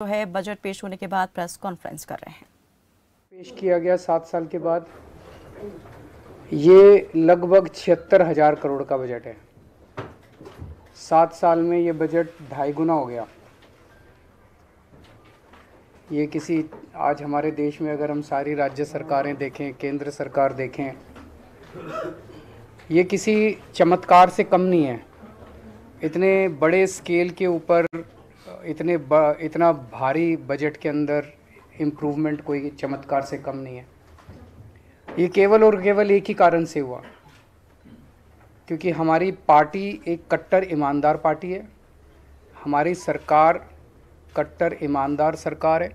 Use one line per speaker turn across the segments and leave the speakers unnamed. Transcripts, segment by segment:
जो है बजट पेश होने के बाद प्रेस कॉन्फ्रेंस कर रहे हैं।
पेश किया गया 7 साल के बाद ये लगभग 76,000 करोड़ का बजट है। 7 साल में ये बजट 2.5 गुना हो गया। ये किसी आज हमारे देश में अगर हम सारी राज्य सरकारें देखें, केंद्र सरकार देखें, ये किसी चमत्कार से कम नहीं है। इतने बड़े स्केल के ऊपर इतना भारी बजट के अंदर इम्प्रूवमेंट कोई चमत्कार से कम नहीं है। ये केवल और केवल एक ही कारण से हुआ, क्योंकि हमारी पार्टी एक कट्टर ईमानदार पार्टी है। हमारी सरकार कट्टर ईमानदार सरकार है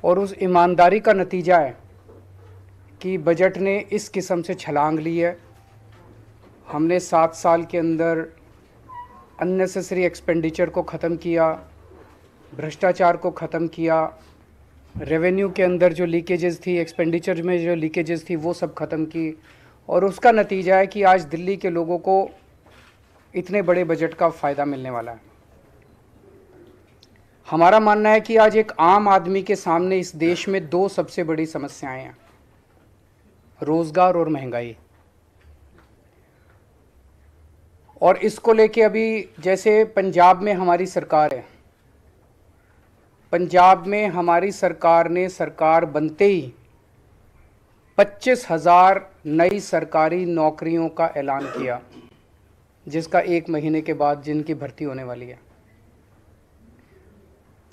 और उस ईमानदारी का नतीजा है कि बजट ने इस किस्म से छलांग ली है। हमने 7 साल के अंदर अननेसेसरी एक्सपेंडिचर को ख़त्म किया, भ्रष्टाचार को ख़त्म किया, रेवेन्यू के अंदर जो लीकेजेस थी, एक्सपेंडिचर में जो लीकेजेस थी वो सब ख़त्म की, और उसका नतीजा है कि आज दिल्ली के लोगों को इतने बड़े बजट का फ़ायदा मिलने वाला है। हमारा मानना है कि आज एक आम आदमी के सामने इस देश में 2 सबसे बड़ी समस्याएं हैं, रोज़गार और महंगाई। और इसको लेके अभी जैसे पंजाब में हमारी सरकार है, पंजाब में हमारी सरकार ने सरकार बनते ही 25,000 नई सरकारी नौकरियों का ऐलान किया, जिसका 1 महीने के बाद जिनकी भर्ती होने वाली है।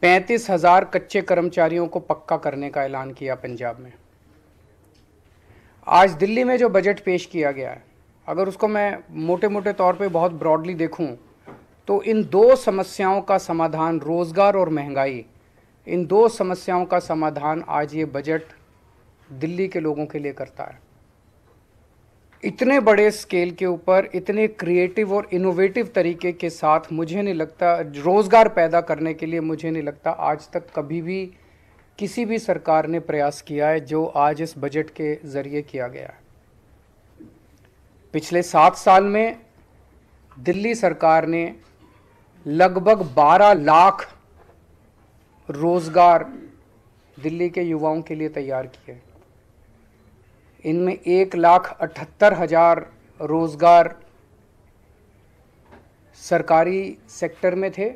35,000 कच्चे कर्मचारियों को पक्का करने का ऐलान किया पंजाब में। आज दिल्ली में जो बजट पेश किया गया है, अगर उसको मैं मोटे मोटे तौर पे बहुत ब्रॉडली देखूं तो इन 2 समस्याओं का समाधान, रोज़गार और महंगाई, इन 2 समस्याओं का समाधान आज ये बजट दिल्ली के लोगों के लिए करता है। इतने बड़े स्केल के ऊपर इतने क्रिएटिव और इनोवेटिव तरीके के साथ मुझे नहीं लगता, रोज़गार पैदा करने के लिए मुझे नहीं लगता आज तक कभी भी किसी भी सरकार ने प्रयास किया है जो आज इस बजट के ज़रिए किया गया है। पिछले 7 साल में दिल्ली सरकार ने लगभग 12 लाख रोज़गार दिल्ली के युवाओं के लिए तैयार किए। इनमें 1,78,000 रोज़गार सरकारी सेक्टर में थे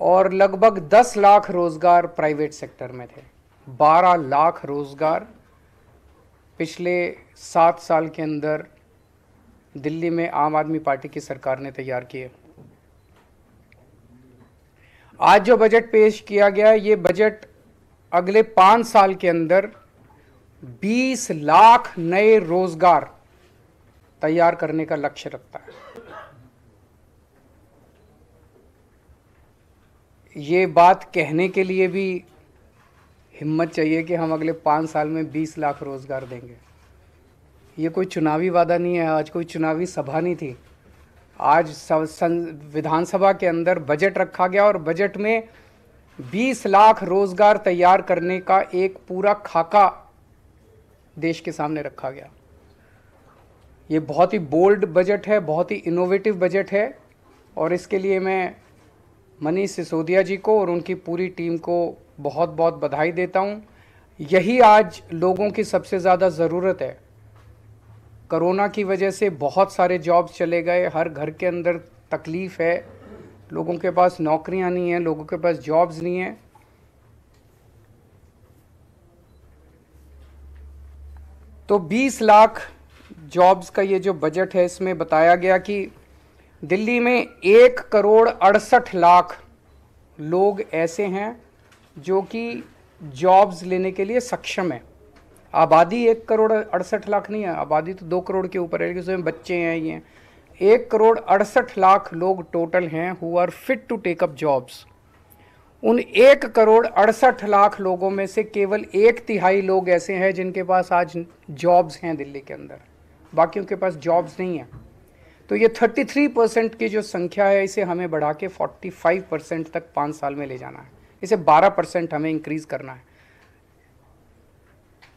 और लगभग 10 लाख रोज़गार प्राइवेट सेक्टर में थे। 12 लाख रोज़गार पिछले 7 साल के अंदर दिल्ली में आम आदमी पार्टी की सरकार ने तैयार किए। आज जो बजट पेश किया गया है, ये बजट अगले 5 साल के अंदर 20 लाख नए रोजगार तैयार करने का लक्ष्य रखता है। ये बात कहने के लिए भी हिम्मत चाहिए कि हम अगले 5 साल में 20 लाख रोजगार देंगे। ये कोई चुनावी वादा नहीं है, आज कोई चुनावी सभा नहीं थी। आज विधानसभा के अंदर बजट रखा गया और बजट में 20 लाख रोजगार तैयार करने का एक पूरा खाका देश के सामने रखा गया। ये बहुत ही बोल्ड बजट है, बहुत ही इनोवेटिव बजट है, और इसके लिए मैं मनीष सिसोदिया जी को और उनकी पूरी टीम को बहुत बहुत बधाई देता हूँ। यही आज लोगों की सबसे ज़्यादा ज़रूरत है। कोरोना की वजह से बहुत सारे जॉब्स चले गए, हर घर के अंदर तकलीफ़ है, लोगों के पास नौकरियां नहीं हैं, लोगों के पास जॉब्स नहीं हैं। तो 20 लाख जॉब्स का ये जो बजट है, इसमें बताया गया कि दिल्ली में 1,68,00,000 लोग ऐसे हैं जो कि जॉब्स लेने के लिए सक्षम है। आबादी 1,68,00,000 नहीं है, आबादी तो 2 करोड़ के ऊपर है, लेकिन उसमें बच्चे हैं। ये 1,68,00,000 लोग टोटल हैं who are fit to take up jobs. उन 1,68,00,000 लोगों में से केवल 1/3 लोग ऐसे हैं जिनके पास आज जॉब्स हैं दिल्ली के अंदर, बाकियों के पास जॉब्स नहीं है। तो ये 33% की जो संख्या है, इसे हमें बढ़ा के 45% तक 5 साल में ले जाना है। इसे 12% हमें इंक्रीज़ करना है।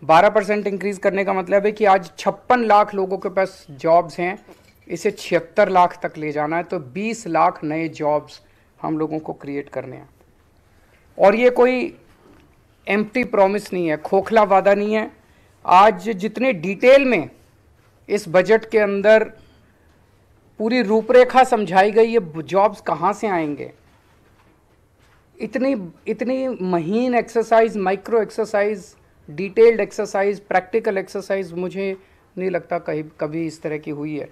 12% इंक्रीज़ करने का मतलब है कि आज 56 लाख लोगों के पास जॉब्स हैं, इसे 76 लाख तक ले जाना है। तो 20 लाख नए जॉब्स हम लोगों को क्रिएट करने हैं। और ये कोई एम्प्टी प्रॉमिस नहीं है, खोखला वादा नहीं है। आज जितने डिटेल में इस बजट के अंदर पूरी रूपरेखा समझाई गई है, जॉब्स कहाँ से आएंगे, इतनी इतनी महीन exercise, micro exercise, detailed exercise, practical exercise मुझे नहीं लगता कभी इस तरह की हुई है।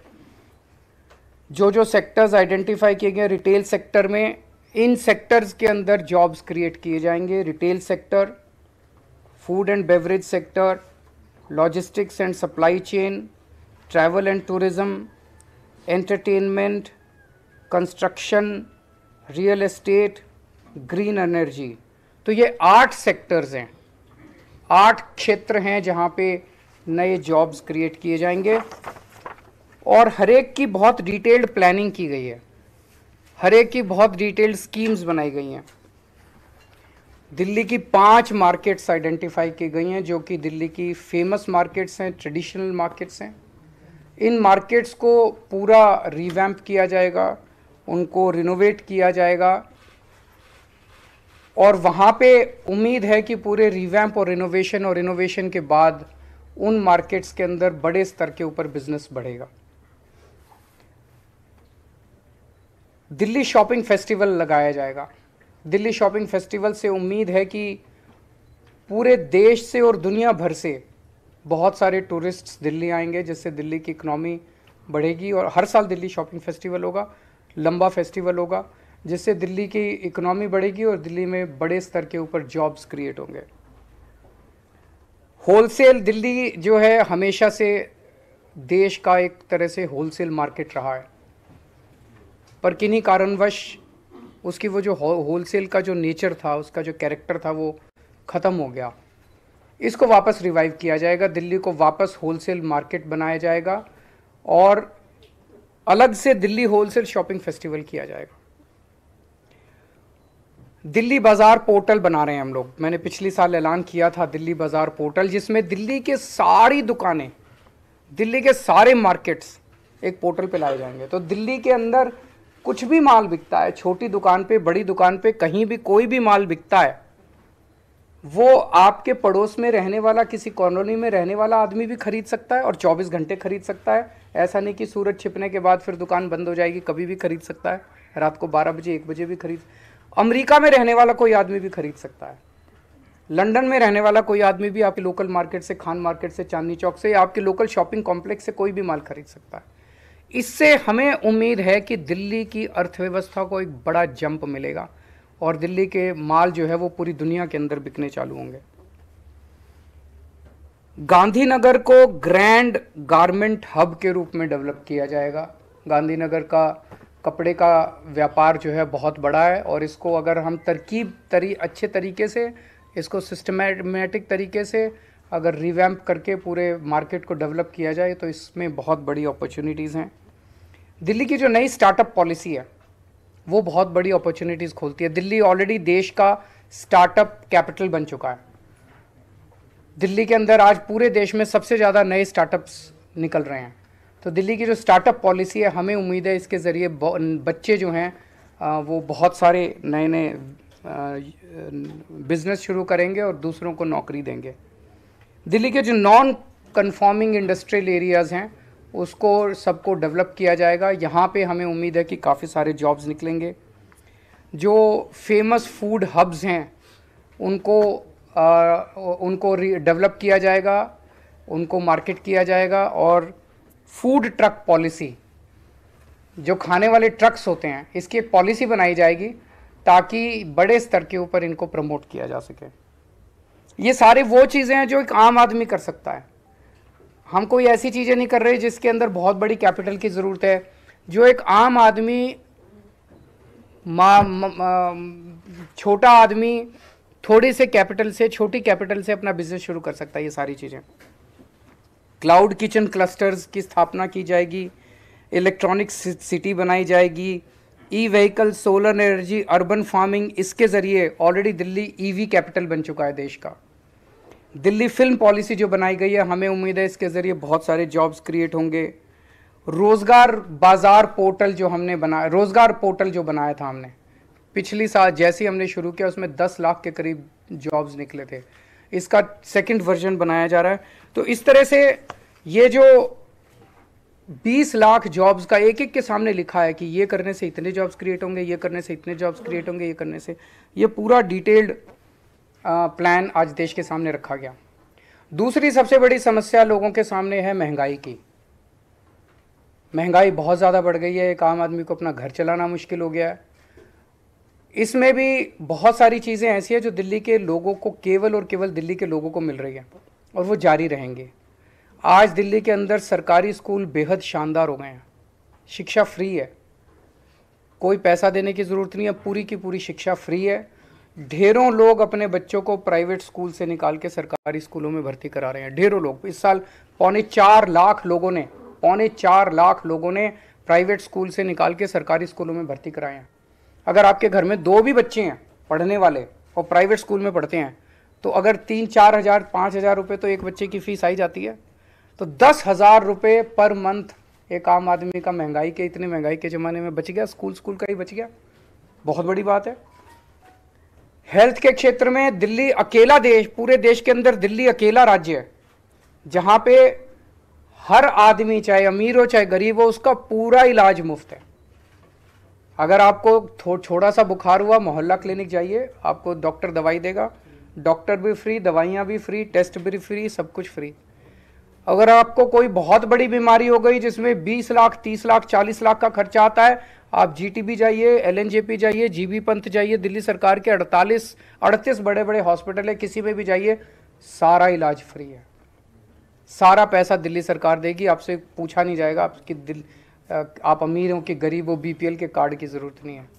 जो सेक्टर्स आइडेंटिफाई किए गए रिटेल सेक्टर में, इन सेक्टर्स के अंदर जॉब्स क्रिएट किए जाएंगे। Retail sector, food and beverage sector, logistics and supply chain, travel and tourism, entertainment, construction, real estate, green energy. तो ये 8 सेक्टर्स हैं, 8 क्षेत्र हैं जहाँ पे नए जॉब्स क्रिएट किए जाएंगे और हर एक की बहुत डिटेल्ड प्लानिंग की गई है, हर एक की बहुत डिटेल्ड स्कीम्स बनाई गई हैं। दिल्ली की 5 मार्केट्स आइडेंटिफाई की गई हैं जो कि दिल्ली की फेमस मार्केट्स हैं, ट्रेडिशनल मार्केट्स हैं। इन मार्केट्स को पूरा रिवैम्प किया जाएगा, उनको रिनोवेट किया जाएगा और वहाँ पे उम्मीद है कि पूरे रिवैम्प और इनोवेशन के बाद उन मार्केट्स के अंदर बड़े स्तर के ऊपर बिजनेस बढ़ेगा। दिल्ली शॉपिंग फेस्टिवल लगाया जाएगा। दिल्ली शॉपिंग फेस्टिवल से उम्मीद है कि पूरे देश से और दुनिया भर से बहुत सारे टूरिस्ट्स दिल्ली आएंगे, जिससे दिल्ली की इकनॉमी बढ़ेगी। और हर साल दिल्ली शॉपिंग फेस्टिवल होगा, लंबा फेस्टिवल होगा, जिससे दिल्ली की इकोनॉमी बढ़ेगी और दिल्ली में बड़े स्तर के ऊपर जॉब्स क्रिएट होंगे। होलसेल, दिल्ली जो है हमेशा से देश का एक तरह से होलसेल मार्केट रहा है, पर किन्हीं कारणवश उसकी वो जो होलसेल का जो नेचर था, उसका जो कैरेक्टर था, वो ख़त्म हो गया। इसको वापस रिवाइव किया जाएगा, दिल्ली को वापस होलसेल मार्केट बनाया जाएगा और अलग से दिल्ली होलसेल शॉपिंग फेस्टिवल किया जाएगा। दिल्ली बाज़ार पोर्टल बना रहे हैं हम लोग। मैंने पिछली साल ऐलान किया था दिल्ली बाज़ार पोर्टल, जिसमें दिल्ली के सारी दुकानें, दिल्ली के सारे मार्केट्स एक पोर्टल पे लाए जाएंगे। तो दिल्ली के अंदर कुछ भी माल बिकता है, छोटी दुकान पे, बड़ी दुकान पे, कहीं भी कोई भी माल बिकता है, वो आपके पड़ोस में रहने वाला, किसी कॉलोनी में रहने वाला आदमी भी खरीद सकता है और 24 घंटे खरीद सकता है। ऐसा नहीं कि सूरज छिपने के बाद फिर दुकान बंद हो जाएगी, कभी भी खरीद सकता है, रात को 12 बजे 1 बजे भी खरीद। अमेरिका में रहने वाला कोई आदमी भी खरीद सकता है, लंदन में रहने वाला कोई आदमी भी आपके लोकल मार्केट से, खान मार्केट से, चांदनी चौक से, या आपके लोकल शॉपिंग कॉम्प्लेक्स से कोई भी माल खरीद सकता है। इससे हमें उम्मीद है कि दिल्ली की अर्थव्यवस्था को एक बड़ा जंप मिलेगा और दिल्ली के माल जो है वो पूरी दुनिया के अंदर बिकने चालू होंगे। गांधीनगर को ग्रैंड गारमेंट हब के रूप में डेवलप किया जाएगा। गांधीनगर का कपड़े का व्यापार जो है बहुत बड़ा है और इसको अगर हम अच्छे तरीके से, इसको सिस्टमैटिक तरीके से अगर रिवैम्प करके पूरे मार्केट को डेवलप किया जाए तो इसमें बहुत बड़ी अपॉर्चुनिटीज़ हैं। दिल्ली की जो नई स्टार्टअप पॉलिसी है वो बहुत बड़ी अपॉर्चुनिटीज़ खोलती है। दिल्ली ऑलरेडी देश का स्टार्टअप कैपिटल बन चुका है। दिल्ली के अंदर आज पूरे देश में सबसे ज़्यादा नए स्टार्टअप्स निकल रहे हैं। तो दिल्ली की जो स्टार्टअप पॉलिसी है, हमें उम्मीद है इसके ज़रिए बच्चे जो हैं वो बहुत सारे नए नए बिज़नेस शुरू करेंगे और दूसरों को नौकरी देंगे। दिल्ली के जो नॉन कन्फॉर्मिंग इंडस्ट्रियल एरियाज़ हैं उसको सबको डेवलप किया जाएगा। यहाँ पे हमें उम्मीद है कि काफ़ी सारे जॉब्स निकलेंगे। जो फेमस फूड हब्स हैं उनको डेवलप किया जाएगा, उनको मार्केट किया जाएगा और फूड ट्रक पॉलिसी, जो खाने वाले ट्रक्स होते हैं, इसकी एक पॉलिसी बनाई जाएगी ताकि बड़े स्तर के ऊपर इनको प्रमोट किया जा सके। ये सारे वो चीज़ें हैं जो एक आम आदमी कर सकता है। हम कोई ऐसी चीज़ें नहीं कर रहे जिसके अंदर बहुत बड़ी कैपिटल की ज़रूरत है। जो एक आम आदमी, छोटा आदमी थोड़ी से कैपिटल से, छोटी कैपिटल से अपना बिजनेस शुरू कर सकता है। ये सारी चीज़ें, क्लाउड किचन क्लस्टर्स की स्थापना की जाएगी, इलेक्ट्रॉनिक सिटी बनाई जाएगी, e vehicle, solar energy, urban farming, इसके ज़रिए ऑलरेडी दिल्ली ईवी कैपिटल बन चुका है देश का। दिल्ली फिल्म पॉलिसी जो बनाई गई है, हमें उम्मीद है इसके ज़रिए बहुत सारे जॉब्स क्रिएट होंगे। रोज़गार बाज़ार पोर्टल जो हमने बनाया, रोज़गार पोर्टल जो बनाया था हमने पिछली साल जैसे ही हमने शुरू किया उसमें 10 लाख के करीब जॉब्स निकले थे। इसका सेकंड वर्जन बनाया जा रहा है। तो इस तरह से ये जो 20 लाख जॉब्स का एक एक के सामने लिखा है कि ये करने से इतने जॉब्स क्रिएट होंगे, ये करने से इतने जॉब्स क्रिएट होंगे, ये करने से, ये पूरा डिटेल्ड प्लान आज देश के सामने रखा गया। दूसरी सबसे बड़ी समस्या लोगों के सामने है महंगाई की। महंगाई बहुत ज़्यादा बढ़ गई है, एक आम आदमी को अपना घर चलाना मुश्किल हो गया है। इसमें भी बहुत सारी चीज़ें ऐसी हैं जो दिल्ली के लोगों को, केवल और केवल दिल्ली के लोगों को मिल रही है और वो जारी रहेंगे। आज दिल्ली के अंदर सरकारी स्कूल बेहद शानदार हो गए हैं, शिक्षा फ्री है, कोई पैसा देने की ज़रूरत नहीं है, पूरी की पूरी शिक्षा फ्री है। ढेरों लोग अपने बच्चों को प्राइवेट स्कूल से निकाल के सरकारी स्कूलों में भर्ती करा रहे हैं। ढेरों लोग, इस साल 4.25 लाख लोगों ने प्राइवेट स्कूल से निकाल के सरकारी स्कूलों में भर्ती कराए हैं। अगर आपके घर में 2 भी बच्चे हैं पढ़ने वाले और प्राइवेट स्कूल में पढ़ते हैं तो अगर 3-4 हज़ार 5 हज़ार रुपये तो एक बच्चे की फ़ीस आई जाती है। तो 10,000 रुपये पर मंथ एक आम आदमी का महंगाई के, इतने महंगाई के ज़माने में बच गया, स्कूल का ही बच गया। बहुत बड़ी बात है। हेल्थ के क्षेत्र में दिल्ली अकेला देश, पूरे देश के अंदर दिल्ली अकेला राज्य है जहाँ पे हर आदमी, चाहे अमीर हो चाहे गरीब हो, उसका पूरा इलाज मुफ्त है। अगर आपको थोड़ा सा बुखार हुआ, मोहल्ला क्लिनिक जाइए, आपको डॉक्टर दवाई देगा, डॉक्टर भी फ्री, दवाइयाँ भी फ्री, टेस्ट भी फ्री, सब कुछ फ्री। अगर आपको कोई बहुत बड़ी बीमारी हो गई जिसमें 20 लाख 30 लाख 40 लाख का खर्चा आता है, आप जीटीबी जाइए, एलएनजेपी जाइए, जीबी पंत जाइए, दिल्ली सरकार के 38 बड़े बड़े हॉस्पिटल है, किसी में भी जाइए, सारा इलाज फ्री है। सारा पैसा दिल्ली सरकार देगी, आपसे पूछा नहीं जाएगा आप अमीर हो कि गरीब हो, बीपीएल के कार्ड की ज़रूरत नहीं है।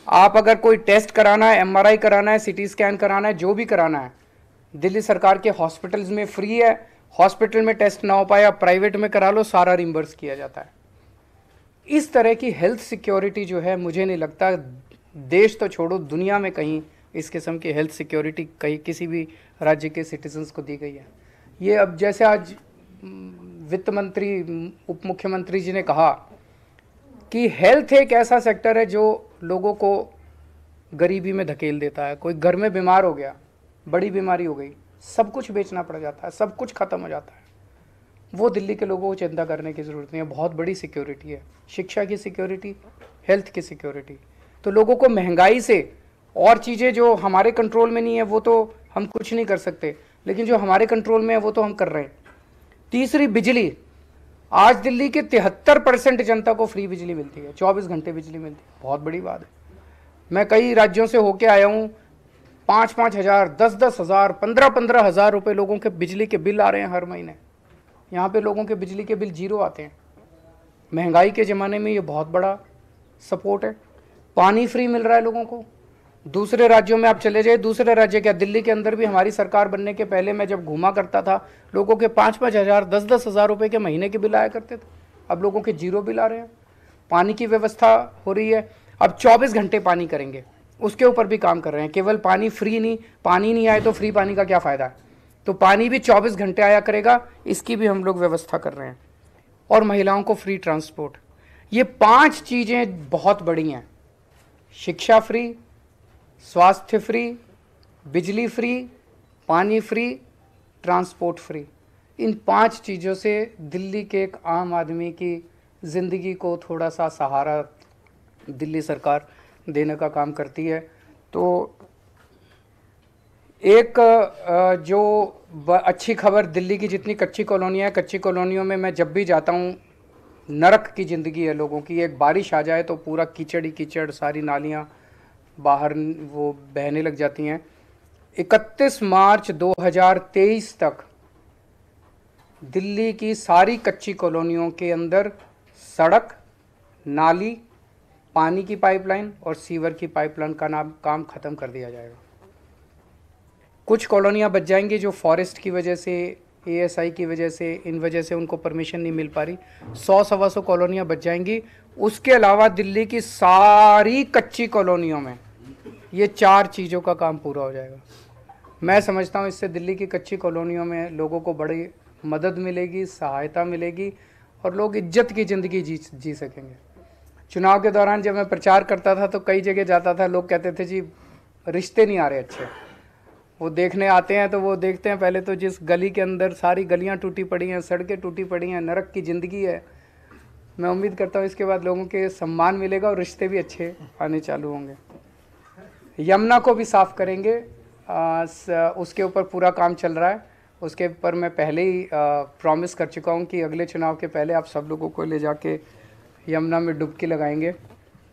आप अगर कोई टेस्ट कराना है, एमआरआई कराना है, सीटी स्कैन कराना है, जो भी कराना है, दिल्ली सरकार के हॉस्पिटल्स में फ्री है। हॉस्पिटल में टेस्ट ना हो पाए, आप प्राइवेट में करा लो, सारा रिम्बर्स किया जाता है। इस तरह की हेल्थ सिक्योरिटी जो है, मुझे नहीं लगता देश तो छोड़ो, दुनिया में कहीं इस किस्म की हेल्थ सिक्योरिटी कहीं किसी भी राज्य के सिटीजन्स को दी गई है। ये अब जैसे आज वित्त मंत्री, उप मुख्यमंत्री जी ने कहा कि हेल्थ एक ऐसा सेक्टर है जो लोगों को गरीबी में धकेल देता है। कोई घर में बीमार हो गया, बड़ी बीमारी हो गई, सब कुछ बेचना पड़ जाता है, सब कुछ ख़त्म हो जाता है। वो दिल्ली के लोगों को चिंता करने की ज़रूरत नहीं है। बहुत बड़ी सिक्योरिटी है, शिक्षा की सिक्योरिटी, हेल्थ की सिक्योरिटी। तो लोगों को महंगाई से और चीज़ें जो हमारे कंट्रोल में नहीं है वो तो हम कुछ नहीं कर सकते, लेकिन जो हमारे कंट्रोल में है वो तो हम कर रहे हैं। तीसरी, बिजली। आज दिल्ली के 73% जनता को फ्री बिजली मिलती है, 24 घंटे बिजली मिलती है। बहुत बड़ी बात है। मैं कई राज्यों से होके आया हूँ, 5-5 हज़ार, 10-10 हज़ार, 15-15 हज़ार रुपये लोगों के बिजली के बिल आ रहे हैं हर महीने। यहाँ पे लोगों के बिजली के बिल 0 आते हैं। महंगाई के ज़माने में ये बहुत बड़ा सपोर्ट है। पानी फ्री मिल रहा है लोगों को। दूसरे राज्यों में आप चले जाइए, दूसरे राज्य क्या, दिल्ली के अंदर भी हमारी सरकार बनने के पहले मैं जब घूमा करता था, लोगों के 5-5 हज़ार, 10-10 हज़ार रुपये के महीने के बिल आया करते थे। अब लोगों के 0 बिल आ रहे हैं। पानी की व्यवस्था हो रही है। अब 24 घंटे पानी करेंगे, उसके ऊपर भी काम कर रहे हैं। केवल पानी फ्री नहीं, पानी नहीं आए तो फ्री पानी का क्या फ़ायदा है। तो पानी भी 24 घंटे आया करेगा, इसकी भी हम लोग व्यवस्था कर रहे हैं। और महिलाओं को फ्री ट्रांसपोर्ट। ये 5 चीज़ें बहुत बड़ी हैं। शिक्षा फ्री, स्वास्थ्य फ्री, बिजली फ्री, पानी फ्री, ट्रांसपोर्ट फ्री। इन 5 चीज़ों से दिल्ली के एक आम आदमी की ज़िंदगी को थोड़ा सा सहारा दिल्ली सरकार देने का काम करती है। तो एक जो अच्छी खबर, दिल्ली की जितनी कच्ची कॉलोनियाँ हैं, कच्ची कॉलोनियों में मैं जब भी जाता हूँ, नरक की ज़िंदगी है लोगों की। एक बारिश आ जाए तो पूरा कीचड़ ही कीचड़, सारी नालियाँ बाहर वो बहने लग जाती हैं। 31 मार्च 2023 तक दिल्ली की सारी कच्ची कॉलोनियों के अंदर सड़क, नाली, पानी की पाइपलाइन और सीवर की पाइपलाइन का काम ख़त्म कर दिया जाएगा। कुछ कॉलोनियाँ बच जाएंगी जो फॉरेस्ट की वजह से, एएसआई की वजह से, इन वजह से उनको परमिशन नहीं मिल पा रही। 100-125 कॉलोनियाँ बच जाएंगी। उसके अलावा दिल्ली की सारी कच्ची कॉलोनियों में ये 4 चीज़ों का काम पूरा हो जाएगा। मैं समझता हूँ इससे दिल्ली की कच्ची कॉलोनियों में लोगों को बड़ी मदद मिलेगी, सहायता मिलेगी और लोग इज्जत की ज़िंदगी जी सकेंगे। चुनाव के दौरान जब मैं प्रचार करता था तो कई जगह जाता था, लोग कहते थे जी रिश्ते नहीं आ रहे अच्छे। वो देखने आते हैं तो वो देखते हैं पहले तो जिस गली के अंदर सारी गलियां टूटी पड़ी हैं, सड़कें टूटी पड़ी हैं, नरक की ज़िंदगी है। मैं उम्मीद करता हूँ इसके बाद लोगों के सम्मान मिलेगा और रिश्ते भी अच्छे आने चालू होंगे। यमुना को भी साफ़ करेंगे, उसके ऊपर पूरा काम चल रहा है। उसके ऊपर मैं पहले ही प्रॉमिस कर चुका हूँ कि अगले चुनाव के पहले आप सब लोगों को ले जाके यमुना में डुबकी लगाएंगे।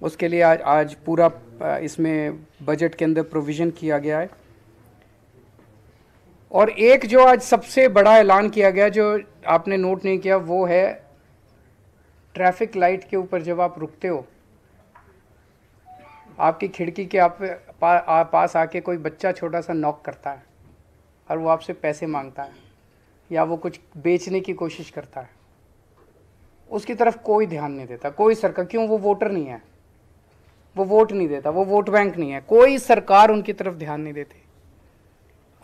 उसके लिए आज पूरा इसमें बजट के अंदर प्रोविज़न किया गया है। और एक जो आज सबसे बड़ा ऐलान किया गया जो आपने नोट नहीं किया, वो है ट्रैफिक लाइट के ऊपर जब आप रुकते हो, आपकी खिड़की के पास आके कोई बच्चा छोटा सा नॉक करता है और वो आपसे पैसे मांगता है या वो कुछ बेचने की कोशिश करता है, उसकी तरफ कोई ध्यान नहीं देता कोई सरकार। क्यों? वो वोटर नहीं है, वो वोट नहीं देता, वो वोट बैंक नहीं है, कोई सरकार उनकी तरफ ध्यान नहीं देती।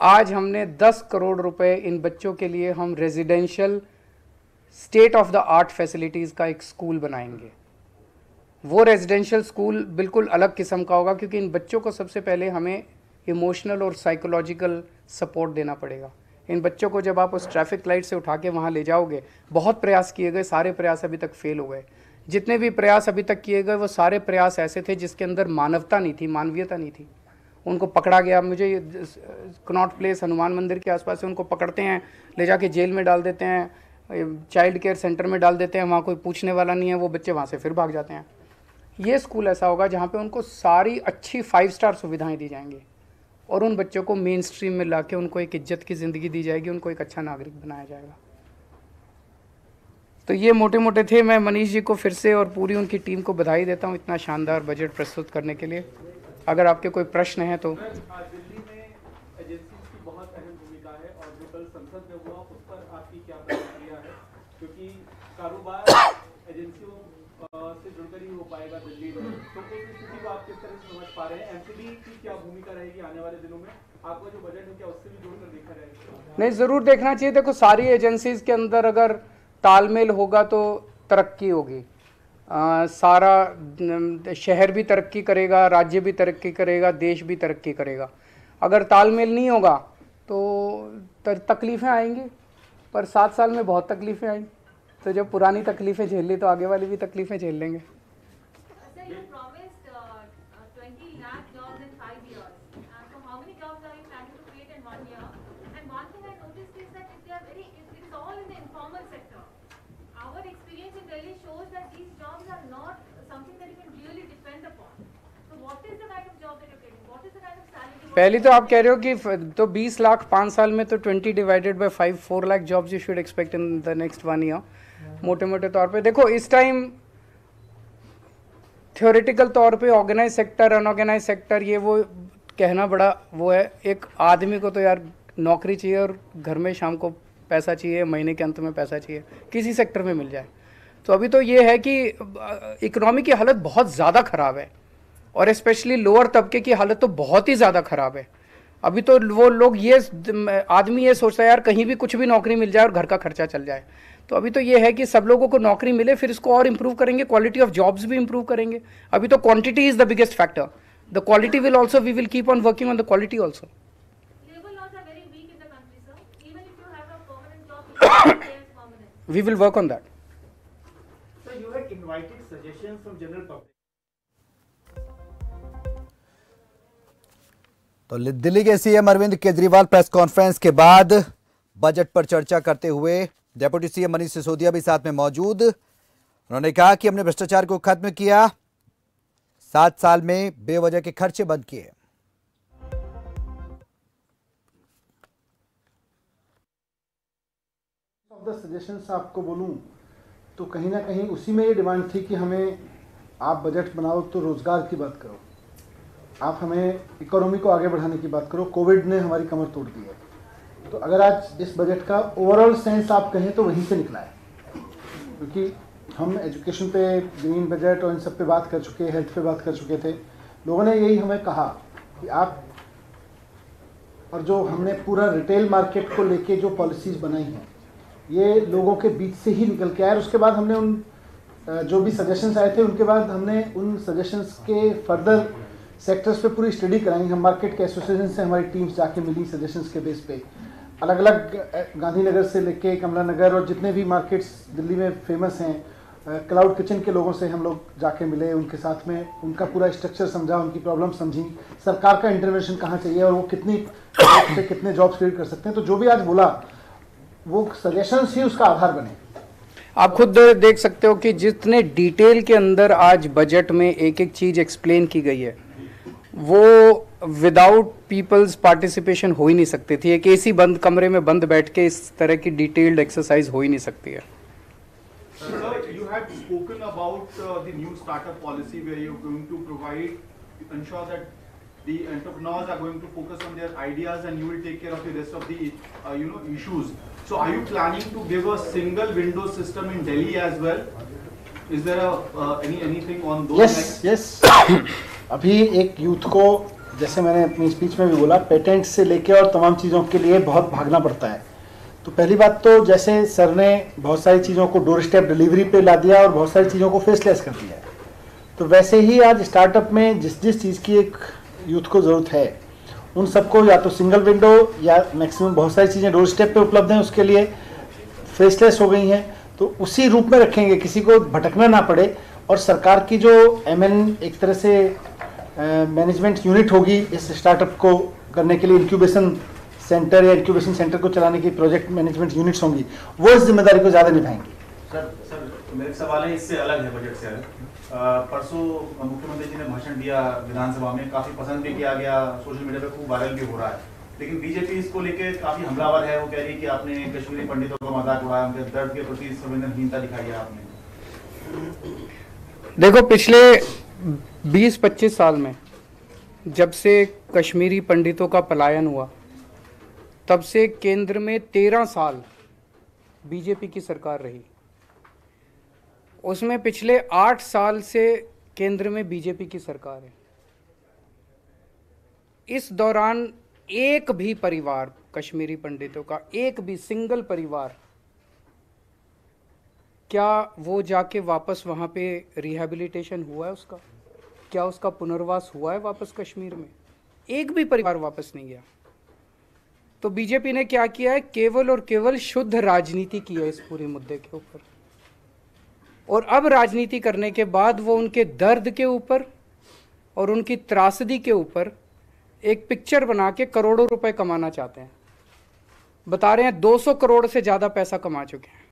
आज हमने 10 करोड़ रुपए इन बच्चों के लिए हम residential state of the art facilities का एक स्कूल बनाएंगे। वो रेजिडेंशियल स्कूल बिल्कुल अलग किस्म का होगा क्योंकि इन बच्चों को सबसे पहले हमें इमोशनल और साइकोलॉजिकल सपोर्ट देना पड़ेगा। इन बच्चों को जब आप उस ट्रैफिक लाइट से उठा के वहाँ ले जाओगे, बहुत प्रयास किए गए, सारे प्रयास अभी तक फेल हो गए। जितने भी प्रयास अभी तक किए गए वो सारे प्रयास ऐसे थे जिसके अंदर मानवता नहीं थी, मानवीयता नहीं थी। उनको पकड़ा गया, मुझे कनॉट प्लेस हनुमान मंदिर के आसपास से उनको पकड़ते हैं, ले जाके जेल में डाल देते हैं, चाइल्ड केयर सेंटर में डाल देते हैं, वहाँ कोई पूछने वाला नहीं है, वो बच्चे वहाँ से फिर भाग जाते हैं। ये स्कूल ऐसा होगा जहाँ पे उनको सारी अच्छी 5 स्टार सुविधाएं दी जाएंगी और उन बच्चों को मेन स्ट्रीम में लाके उनको एक इज्जत की ज़िंदगी दी जाएगी, उनको एक अच्छा नागरिक बनाया जाएगा। तो ये मोटे मोटे थे। मैं मनीष जी को फिर से और पूरी उनकी टीम को बधाई देता हूँ इतना शानदार बजट प्रस्तुत करने के लिए। अगर आपके कोई प्रश्न हैं तो।
दिल्ली में एजेंसीज की बहुत अहम भूमिका है और जो कल संसद में हुआ उस पर आपकी क्या प्रतिक्रिया है, क्योंकि कारोबार एजेंसियों से जुड़कर ही हो पाएगा दिल्ली में, तो उस स्थिति को आप किस तरह से समझ पा रहे हैं? एमसीडी की क्या भूमिका रहेगी आने वाले दिनों में? आपका जो बजट है क्या उससे भी जोड़कर देखा जाएगा?
नहीं, ज़रूर देखना चाहिए। देखो, सारी एजेंसीज के अंदर अगर तालमेल होगा तो तरक्की होगी। सारा शहर भी तरक्की करेगा, राज्य भी तरक्की करेगा, देश भी तरक्की करेगा। अगर तालमेल नहीं होगा तो तकलीफ़ें आएंगी, पर 7 साल में बहुत तकलीफ़ें आई, तो जब पुरानी तकलीफ़ें झेल ली तो आगे वाली भी तकलीफ़ें झेल लेंगे। पहली तो आप कह रहे हो कि तो 20 लाख 5 साल में, तो 20 divided by 5 4 lakh jobs you should expect in the next 1 year. मोटे मोटे तौर पे देखो, इस टाइम थ्योरेटिकल तौर पे ऑर्गेनाइज सेक्टर, अनऑर्गेनाइज सेक्टर, ये वो कहना बड़ा वो है। एक आदमी को तो यार नौकरी चाहिए और घर में शाम को पैसा चाहिए, महीने के अंत में पैसा चाहिए, किसी सेक्टर में मिल जाए। तो अभी तो ये है कि इकोनॉमी की हालत बहुत ज़्यादा ख़राब है और स्पेशली लोअर तबके की हालत तो बहुत ही ज़्यादा ख़राब है। अभी तो वो लोग आदमी ये सोचता है यार कहीं भी कुछ भी नौकरी मिल जाए और घर का खर्चा चल जाए। तो अभी तो ये है कि सब लोगों को नौकरी मिले, फिर इसको और इम्प्रूव करेंगे, क्वालिटी ऑफ जॉब्स भी इम्प्रूव करेंगे। अभी तो quantity is the biggest factor, the quality will also, we will keep on working on the quality also. We will work on that.
So you had invited suggestions from general public.
तो दिल्ली के CM Arvind Kejriwal press conference के बाद budget पर चर्चा करते हुए deputy CM Manish Sisodia भी साथ में मौजूद। उन्होंने कहा कि हमने भ्रष्टाचार को खत्म किया, 7 साल में बेवजह के खर्चे बंद किए।
ऑफ द सजेशंस आपको बोलूं तो कहीं ना कहीं उसी में ये डिमांड थी कि हमें आप बजट बनाओ तो रोजगार की बात करो, आप हमें इकोनॉमी को आगे बढ़ाने की बात करो। कोविड ने हमारी कमर तोड़ दी है, तो अगर आज इस बजट का ओवरऑल सेंस आप कहें तो वहीं से निकला है, क्योंकि हम एजुकेशन पे, ग्रीन बजट और इन सब पे बात कर चुके, हेल्थ पे बात कर चुके थे। लोगों ने यही हमें कहा कि आप, और जो हमने पूरा रिटेल मार्केट को लेके जो पॉलिसीज़ बनाई हैं ये लोगों के बीच से ही निकल के आया। और उसके बाद हमने उन जो भी सजेशंस आए थे उनके बाद हमने उन सजेशंस के फर्दर सेक्टर्स पे पूरी स्टडी कराई। हम मार्केट के एसोसिएशन से हमारी टीम्स जाके मिली सजेशंस के बेस पे, अलग अलग गांधीनगर से लेके कमला नगर और जितने भी मार्केट्स दिल्ली में फेमस हैं, क्लाउड किचन के लोगों से हम लोग जाके मिले, उनके साथ में उनका पूरा स्ट्रक्चर समझा, उनकी प्रॉब्लम समझी, सरकार का इंटरवेंशन कहाँ चाहिए और वो कितने जॉब्स क्रिएट कर सकते हैं। तो जो भी आज बोला वो सजेशंस ही उसका आधार बने।
आप खुद देख सकते हो कि जितने डिटेल के अंदर आज बजट में एक एक चीज एक्सप्लेन की गई है वो विदाउट पीपल्स पार्टिसिपेशन हो ही नहीं सकती थी। एक एसी बंद कमरे में बंद बैठ के इस तरह की डिटेल्ड एक्सरसाइज हो ही नहीं सकती है।
Sir, you had spoken about the new startup policy where you're going to ensure that the entrepreneurs are going to focus on their ideas and you will take care of the rest of the issues. So are you planning to give a single window system in Delhi as well? Is there anything on those lines?
Yes. अभी एक youth को, जैसे मैंने अपनी speech में भी बोला, patent से लेके और तमाम चीज़ों के लिए बहुत भागना पड़ता है। तो पहली बात तो जैसे सर ने बहुत सारी चीज़ों को डोर स्टेप डिलीवरी पे ला दिया और बहुत सारी चीज़ों को फेसलेस कर दिया है, तो वैसे ही आज स्टार्टअप में जिस चीज़ की एक यूथ को ज़रूरत है उन सबको या तो सिंगल विंडो या मैक्सिमम बहुत सारी चीज़ें डोर स्टेप पे उपलब्ध हैं, उसके लिए फेसलेस हो गई हैं, तो उसी रूप में रखेंगे, किसी को भटकना ना पड़े। और सरकार की जो एक तरह से मैनेजमेंट यूनिट होगी इस स्टार्टअप को करने के लिए, इंक्यूबेशन सेंटर को चलाने की प्रोजेक्ट मैनेजमेंट यूनिट्स होंगी, वो इस जिम्मेदारी को ज़्यादा निभाएंगी।
सर मेरे सवाल है इससे अलग है, बजट से अलग। परसों मुख्यमंत्री जी ने भाषण दिया विधानसभा में, काफ़ी पसंद भी किया गया, सोशल मीडिया पे खूब वायरल भी हो रहा है, लेकिन बीजेपी इसको लेके काफ़ी हमलावर है। वो कह रही है कि आपने कश्मीरी पंडितों का मजाक उड़ाया, उनके दर्द के प्रति संवेदनहीनता दिखाई है आपने।
देखो पिछले 20-25 साल में जब से कश्मीरी पंडितों का पलायन हुआ तब से केंद्र में 13 साल बीजेपी की सरकार रही, उसमें पिछले 8 साल से केंद्र में बीजेपी की सरकार है। इस दौरान एक भी परिवार कश्मीरी पंडितों का, एक भी सिंगल परिवार, क्या वो जाके वापस वहाँ पे रिहैबिलिटेशन हुआ है उसका? क्या उसका पुनर्वास हुआ है वापस कश्मीर में? एक भी परिवार वापस नहीं गया। तो बीजेपी ने क्या किया है? केवल और केवल शुद्ध राजनीति की है इस पूरे मुद्दे के ऊपर, और अब राजनीति करने के बाद वो उनके दर्द के ऊपर और उनकी त्रासदी के ऊपर एक पिक्चर बना के करोड़ों रुपए कमाना चाहते हैं। बता रहे हैं 200 करोड़ से ज़्यादा पैसा कमा चुके हैं।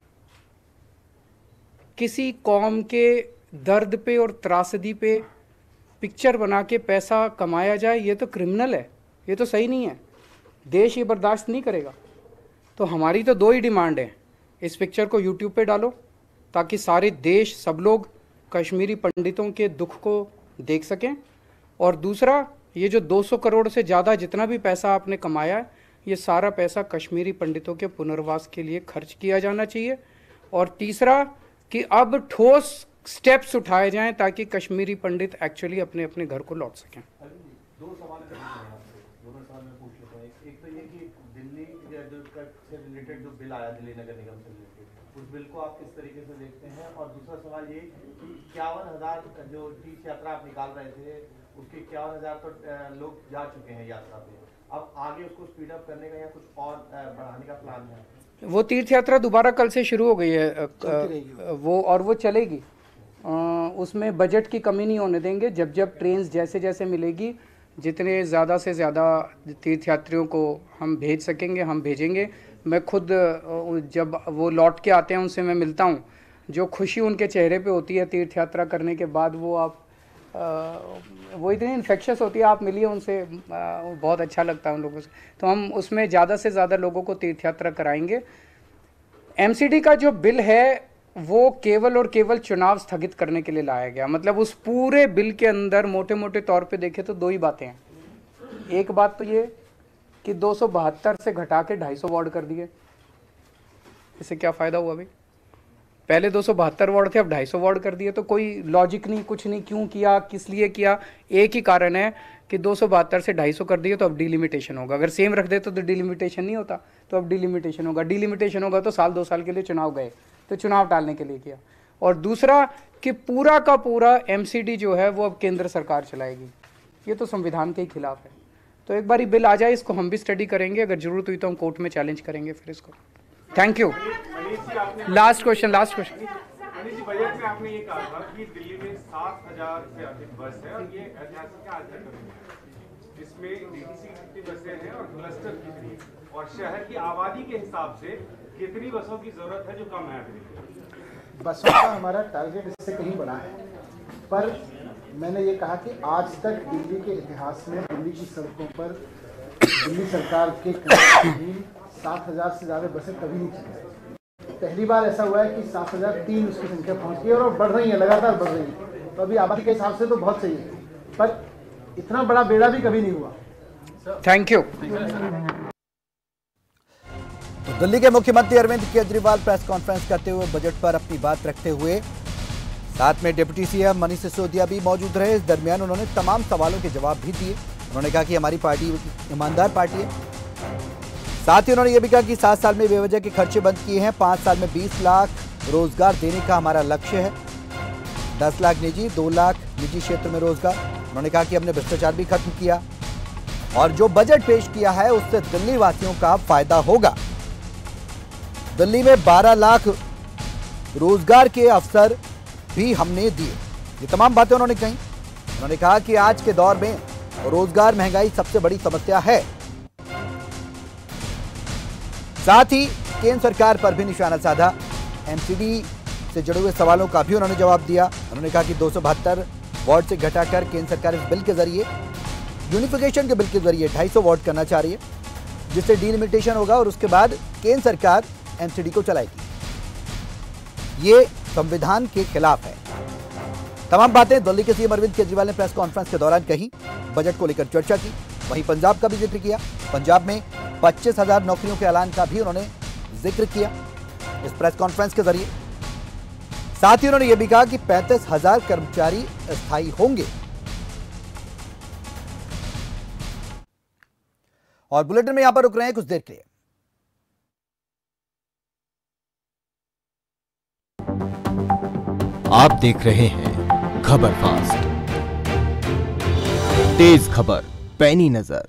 किसी कौम के दर्द पे और त्रासदी पे पिक्चर बना के पैसा कमाया जाए, ये तो क्रिमिनल है, ये तो सही नहीं है, देश ये बर्दाश्त नहीं करेगा। तो हमारी तो 2 ही डिमांड है, इस पिक्चर को यूट्यूब पे डालो ताकि सारे देश, सब लोग कश्मीरी पंडितों के दुख को देख सकें, और दूसरा ये जो 200 करोड़ से ज़्यादा जितना भी पैसा आपने कमाया है, ये सारा पैसा कश्मीरी पंडितों के पुनर्वास के लिए खर्च किया जाना चाहिए। और तीसरा कि अब ठोस स्टेप्स उठाए जाएं ताकि कश्मीरी पंडित एक्चुअली अपने अपने घर को लौट सकें।
2 सवाल दोनों सवाल मैं पूछ लेता हूँ। एक तो ये कि दिल्ली से रिलेटेड जो बिल आया दिल्ली नगर निगम से रिलेटेड, उस बिल को आप किस तरीके से देखते हैं? और दूसरा सवाल ये कि 51,000 जो तीर्थ यात्रा आप निकाल रहे थे, उसके 51,000 तो लोग जा चुके हैं यात्रा पे, अब आगे उसको स्पीड अप करने का या कुछ और बढ़ाने का प्लान है?
वो तीर्थ यात्रा दोबारा कल से शुरू हो गई है वो, और वो चलेगी। उसमें बजट की कमी नहीं होने देंगे। जब जब ट्रेन जैसे जैसे मिलेगी, जितने ज़्यादा से ज़्यादा तीर्थयात्रियों को हम भेज सकेंगे हम भेजेंगे। मैं खुद जब वो लौट के आते हैं उनसे मैं मिलता हूँ, जो खुशी उनके चेहरे पे होती है तीर्थ यात्रा करने के बाद, वो इतनी इन्फेक्शस होती है। आप मिलिए उनसे, बहुत अच्छा लगता है उन लोगों से। तो हम उसमें ज़्यादा से ज़्यादा लोगों को तीर्थ यात्रा कराएंगे। एमसीडी का जो बिल है वो केवल और केवल चुनाव स्थगित करने के लिए लाया गया। मतलब उस पूरे बिल के अंदर मोटे मोटे तौर पे देखें तो 2 ही बातें हैं। एक बात तो ये कि 272 से घटा के 250 वार्ड कर दिए। इससे क्या फ़ायदा हुआ भाई? पहले 272 वार्ड थे, अब 250 वार्ड कर दिए। तो कोई लॉजिक नहीं, कुछ नहीं। क्यों किया, किस लिए किया? एक ही कारण है कि 272 से 250 कर दिए तो अब डिलिमिटेशन होगा। अगर सेम रख देते तो डिलिमिटेशन नहीं होता, तो अब डिलिमिटेशन होगा। डिलिमिटेशन होगा तो 1-2 साल के लिए चुनाव गए, तो चुनाव टालने के लिए किया। और दूसरा कि पूरा का पूरा एमसीडी जो है वो अब केंद्र सरकार चलाएगी। ये तो संविधान के ही खिलाफ है। तो एक बारी बिल आ जाए, इसको हम भी स्टडी करेंगे, अगर जरूरत हुई तो हम कोर्ट में चैलेंज करेंगे फिर इसको। Thank you. Last question.
Manish ji, budget में आपने ये कहा था कि दिल्ली में 7,000 से अधिक बस है और ये ऐतिहासिक आज तक है। इसमें डीटीसी कितनी बसें हैं और क्लस्टर कितनी है, और शहर की आबादी के हिसाब से कितनी बसों की जरूरत है जो कम है अभी?
बसों का हमारा टारगेट इससे कहीं बड़ा है, पर मैंने ये कहा कि आज तक दिल्ली के इतिहास में दिल्ली की सड़कों पर दिल्ली सरकार के 7,000 से ज़्यादा बसें कभी नहीं चली। पहली बार ऐसा हुआ है कि 7,003 उसकी संख्या पहुंच गई और बढ़ रही है, लगातार बढ़ रही है। तो अभी आबादी के हिसाब से तो बहुत सही है, पर इतना बड़ा बेड़ा भी कभी नहीं हुआ।
Thank you.
तो दिल्ली के मुख्यमंत्री अरविंद केजरीवाल प्रेस कॉन्फ्रेंस करते हुए बजट पर अपनी बात रखते हुए, साथ में डिप्टी सीएम मनीष सिसोदिया भी मौजूद रहे। इस दरमियान उन्होंने तमाम सवालों के जवाब भी दिए। उन्होंने कहा कि हमारी पार्टी ईमानदार पार्टी है। साथ ही उन्होंने ये भी कहा कि 7 साल में बेवजह के खर्चे बंद किए हैं। 5 साल में 20 लाख रोजगार देने का हमारा लक्ष्य है। 10 लाख निजी, 2 लाख निजी क्षेत्र में रोजगार। उन्होंने कहा कि हमने भ्रष्टाचार भी खत्म किया और जो बजट पेश किया है उससे दिल्ली वासियों का फायदा होगा। दिल्ली में 12 लाख रोजगार के अवसर भी हमने दिए। ये तमाम बातें उन्होंने कही। उन्होंने कहा कि आज के दौर में रोजगार महंगाई सबसे बड़ी समस्या है। साथ ही केंद्र सरकार पर भी निशाना साधा। एमसीडी से जुड़े हुए सवालों का भी उन्होंने जवाब दिया। उन्होंने कहा कि 272 वार्ड से घटाकर केंद्र सरकार इस बिल के जरिए, यूनिफिकेशन के बिल के जरिए 250 वार्ड करना चाह रही है, जिससे डीलिमिटेशन होगा और उसके बाद केंद्र सरकार एमसीडी को चलाएगी। ये संविधान के खिलाफ है। तमाम बातें दिल्ली के सीएम अरविंद केजरीवाल ने प्रेस कॉन्फ्रेंस के दौरान कही। बजट को लेकर चर्चा की। वहीं पंजाब का भी जिक्र किया। पंजाब में 25,000 नौकरियों के ऐलान का भी उन्होंने जिक्र किया इस प्रेस कॉन्फ्रेंस के जरिए। साथ ही उन्होंने यह भी कहा कि 35,000 कर्मचारी स्थायी होंगे। और बुलेटिन में यहां पर रुक रहे हैं कुछ देर के लिए।
आप देख रहे हैं खबर फास्ट, तेज खबर, पैनी नजर।